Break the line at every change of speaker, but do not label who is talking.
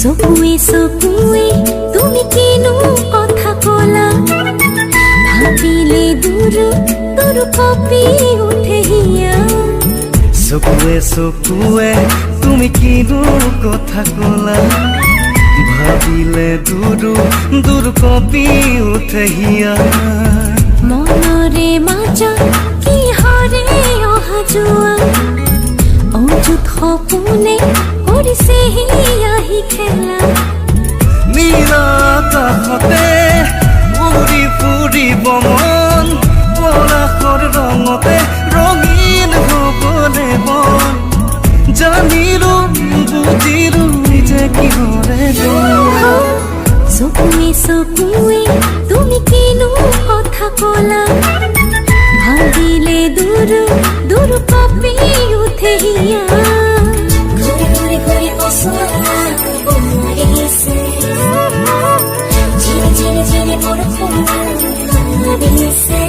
চকুৱে চকুৱে তুমি কিনো কথা কলা, ভাবিলে দূৰ দূৰ কঁপি উঠে হিয়া।
চকুৱে চকুৱে তুমি কিনো কথা কলা, ভাবিলে দূৰ দূৰ কঁপি উঠে হিয়া।
মনৰে মাজত কিহৰে অহা যোৱা, অযুত সপোনে কৰিছে আহি খেলা।
নীলা আকাশতে উৰি ফুৰিব মন, পলাশৰ ৰঙতে ৰঙীন হ'বলে মন। জানিলো বুজিলো যে কিহৰে
চকুৱে চকুৱে তুমি কিনো কথা কলা, ভাবিলে দূৰ দূৰ কঁপি উঠে হিয়া। ঘূৰি ঘূৰি ঘূৰি পচৰা আহিছে, ঝিৰি ঝিৰি ঝিৰি বৰষুণ আহিছে।